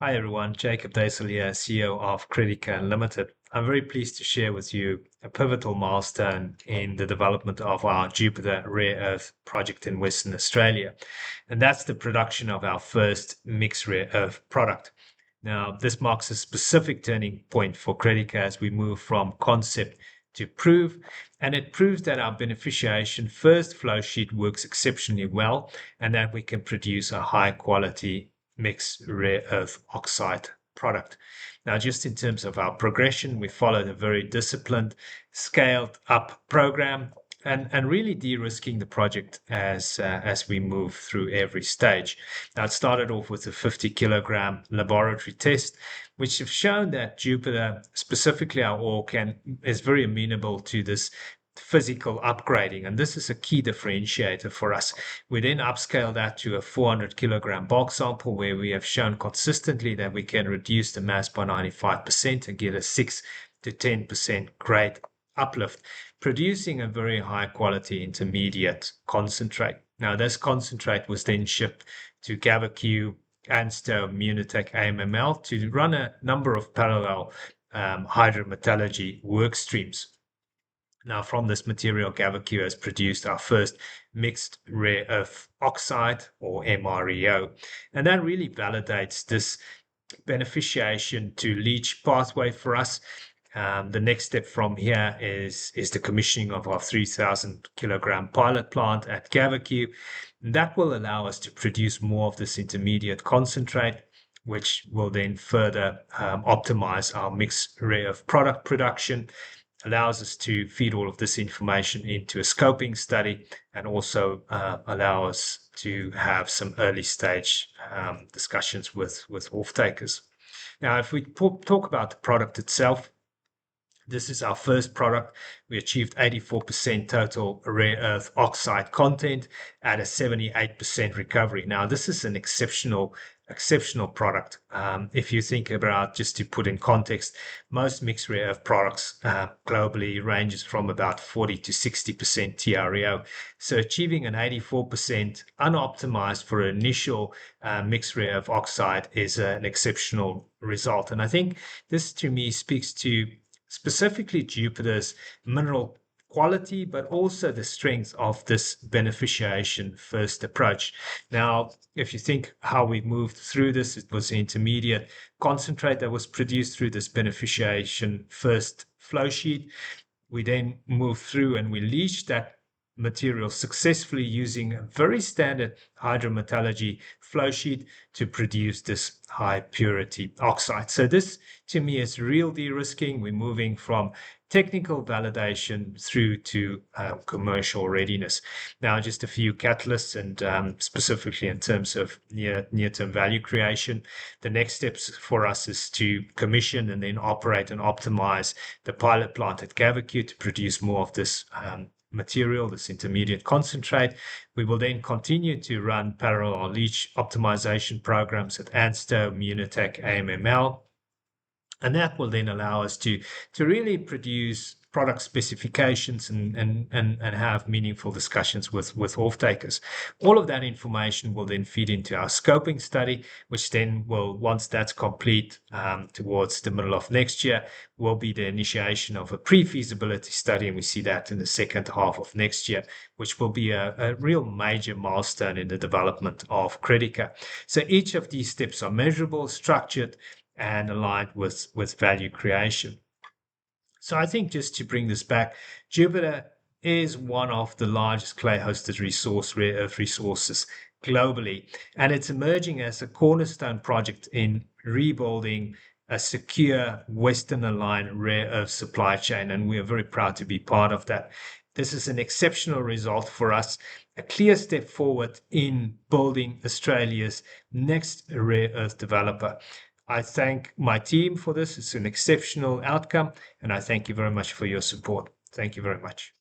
Hi everyone, Jacob Deysel here, CEO of Critica Limited. I'm very pleased to share with you a pivotal milestone in the development of our Jupiter rare earth project in Western Australia, and that's the production of our first mixed rare earth product. Now, this marks a specific turning point for Critica as we move from concept to prove, and it proves that our beneficiation-first flow sheet works exceptionally well and that we can produce a high quality mixed rare earth oxide product. Now, just in terms of our progression, we followed a very disciplined, scaled up program and really de-risking the project as we move through every stage. Now, it started off with a 50 kilogram laboratory test, which have shown that Jupiter, specifically our ore, is very amenable to this physical upgrading, and this is a key differentiator for us. We then upscale that to a 400 kilogram bulk sample where we have shown consistently that we can reduce the mass by 95% and get a 6 to 10% grade uplift, producing a very high quality intermediate concentrate. Now, this concentrate was then shipped to GavaQ, ANSTO, Munitec, AMML to run a number of parallel hydrometallurgy work streams. Now, from this material, GavaQ has produced our first mixed rare earth oxide, or MREO, and that really validates this beneficiation to leach pathway for us. The next step from here is the commissioning of our 3,000 kilogram pilot plant at GavaQ. That will allow us to produce more of this intermediate concentrate, which will then further optimize our mixed rare earth product production, allows us to feed all of this information into a scoping study, and also allow us to have some early stage discussions with off-takers. Now, if we talk about the product itself, this is our first product. We achieved 84% total rare earth oxide content at a 78% recovery. Now, this is an exceptional product. If you think about, just to put in context, most mixed rare earth products globally ranges from about 40 to 60% TREO. So achieving an 84% unoptimized for initial mixed rare earth oxide is an exceptional result. And I think this to me speaks to specifically Jupiter's mineral quality, but also the strength of this beneficiation-first approach. Now, if you think how we moved through this, it was intermediate concentrate that was produced through this beneficiation-first flow sheet. We then moved through and we leached that material successfully using a very standard hydrometallurgy flow sheet to produce this high purity oxide. So this to me is real de-risking. We're moving from technical validation through to commercial readiness. Now, just a few catalysts, and specifically in terms of near-term value creation, the next steps for us is to commission and then operate and optimize the pilot plant at GavaQ to produce more of this material, this intermediate concentrate. We will then continue to run parallel leach optimization programs at ANSTO, Munitec, AMML, and that will then allow us to really produce product specifications and have meaningful discussions with off-takers. All of that information will then feed into our scoping study, which then will, once that's complete towards the middle of next year, will be the initiation of a pre-feasibility study, and we see that in the second half of next year, which will be a real major milestone in the development of Critica. So each of these steps are measurable, structured, and aligned with value creation. So I think, just to bring this back, Jupiter is one of the largest clay-hosted rare earth resources globally, and it's emerging as a cornerstone project in rebuilding a secure Western-aligned rare earth supply chain, and we are very proud to be part of that. This is an exceptional result for us, a clear step forward in building Australia's next rare earth developer. I thank my team for this. It's an exceptional outcome, and I thank you very much for your support. Thank you very much.